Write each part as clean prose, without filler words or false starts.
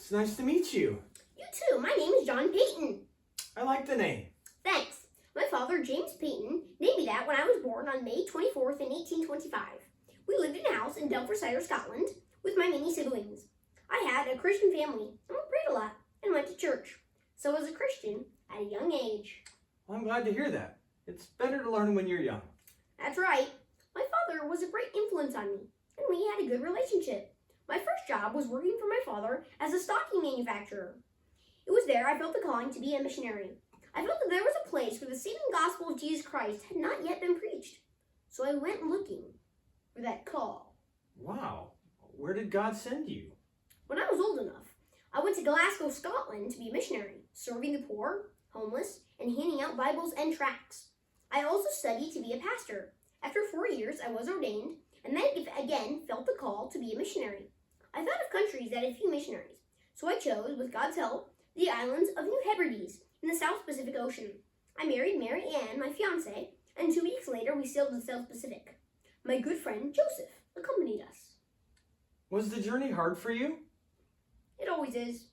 It's nice to meet you. You too. My name is John Paton. I like the name. Thanks. My father, James Paton, named me that when I was born on May 24th in 1825. We lived in a house in Dumfriesshire, Scotland, with my many siblings. I had a Christian family, and we prayed a lot, and went to church. So I was a Christian at a young age. Well, I'm glad to hear that. It's better to learn when you're young. That's right. My father was a great influence on me, and we had a good relationship. My first job was working for my father as a stocking manufacturer. It was there I felt the calling to be a missionary. I felt that there was a place where the saving gospel of Jesus Christ had not yet been preached. So I went looking for that call. Wow. Where did God send you? When I was old enough, I went to Glasgow, Scotland to be a missionary, serving the poor, homeless, and handing out Bibles and tracts. I also studied to be a pastor. After 4 years, I was ordained, and then again felt the call to be a missionary. I thought of countries that had few missionaries, so I chose, with God's help, the islands of New Hebrides in the South Pacific Ocean. I married Mary Ann, my fiancée, and 2 weeks later we sailed to the South Pacific. My good friend Joseph accompanied us. Was the journey hard for you? It always is.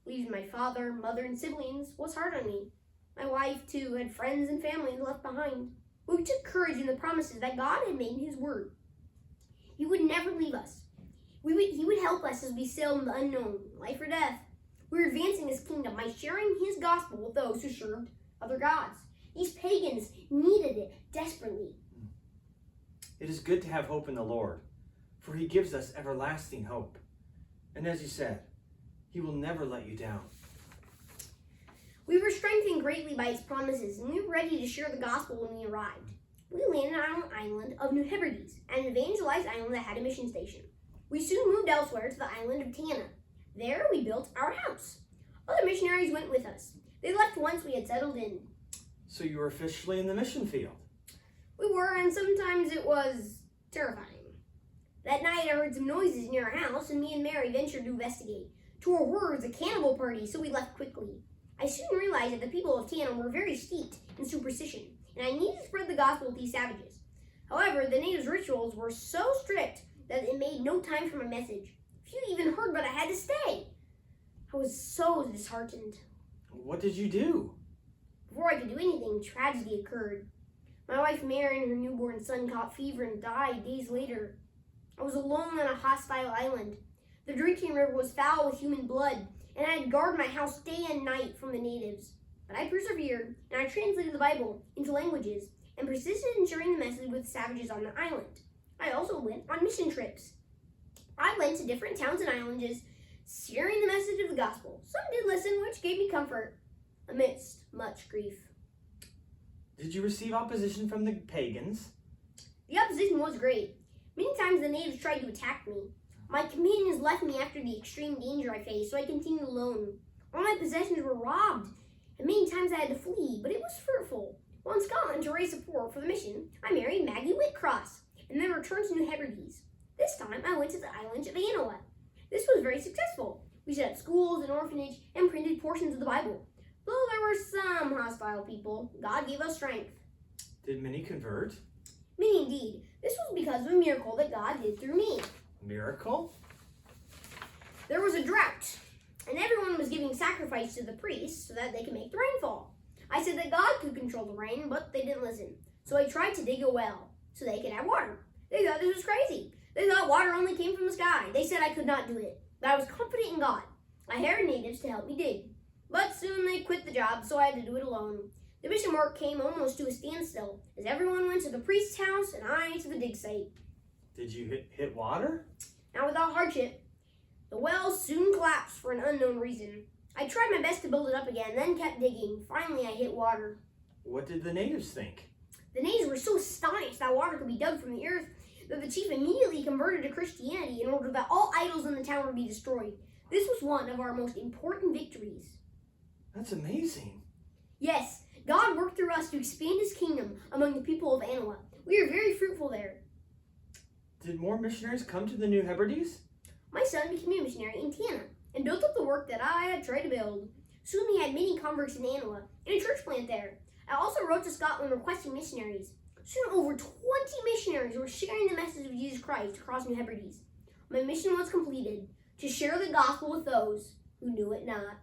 Leaving my father, mother, and siblings was hard on me. My wife, too, had friends and family left behind. But we took courage in the promises that God had made in His Word. He would never leave us. He would help us as we sailed in the unknown, life or death. We were advancing His kingdom by sharing His gospel with those who served other gods. These pagans needed it desperately. It is good to have hope in the Lord, for He gives us everlasting hope. And as you said, He will never let you down. We were strengthened greatly by His promises, and we were ready to share the gospel when we arrived. We landed on an island of New Hebrides, an evangelized island that had a mission station. We soon moved elsewhere to the island of Tanna. There we built our house. Other missionaries went with us. They left once we had settled in. So you were officially in the mission field. We were, and sometimes it was terrifying. That night I heard some noises near our house, and me and Mary ventured to investigate. To our horror, it was a cannibal party, so we left quickly. I soon realized that the people of Tanna were very steeped in superstition, and I needed to spread the gospel with these savages. However, the natives' rituals were so strict that it made no time for my message. Few even heard, but I had to stay. I was so disheartened. What did you do? Before I could do anything, tragedy occurred. My wife Mary and her newborn son caught fever and died days later. I was alone on a hostile island. The drinking river was foul with human blood, and I had guarded my house day and night from the natives. But I persevered, and I translated the Bible into languages and persisted in sharing the message with savages on the island. I also went on mission trips. I went to different towns and islands, sharing the message of the gospel. Some did listen, which gave me comfort amidst much grief. Did you receive opposition from the pagans? The opposition was great. Many times the natives tried to attack me. My companions left me after the extreme danger I faced, so I continued alone. All my possessions were robbed, and many times I had to flee, but it was fruitful. While in Scotland to raise support for the mission, I married Maggie Whitcross, and then returned to New Hebrides. This time, I went to the island of Anoa. This was very successful. We set up schools, an orphanage, and printed portions of the Bible. Though there were some hostile people, God gave us strength. Did many convert? Many indeed. This was because of a miracle that God did through me. Miracle? There was a drought, and everyone was giving sacrifice to the priests so that they could make the rain fall. I said that God could control the rain, but they didn't listen. So I tried to dig a well so they could have water. They thought this was crazy. They thought water only came from the sky. They said I could not do it, but I was confident in God. I hired natives to help me dig, but soon they quit the job, so I had to do it alone. The mission work came almost to a standstill as everyone went to the priest's house and I to the dig site. Did you hit water? Not without hardship. The well soon collapsed for an unknown reason. I tried my best to build it up again, then kept digging. Finally, I hit water. What did the natives think? The natives were so astonished that water could be dug from the earth that the chief immediately converted to Christianity in order that all idols in the town would be destroyed. This was one of our most important victories. That's amazing. Yes, God worked through us to expand His kingdom among the people of Anoa. We are very fruitful there. Did more missionaries come to the New Hebrides? My son became a missionary in Tanna and built up the work that I had tried to build. Soon we had many converts in Anoa and a church plant there. I also wrote to Scotland requesting missionaries. Soon over 20 missionaries were sharing the message of Jesus Christ across New Hebrides. My mission was completed. to share the gospel with those who knew it not.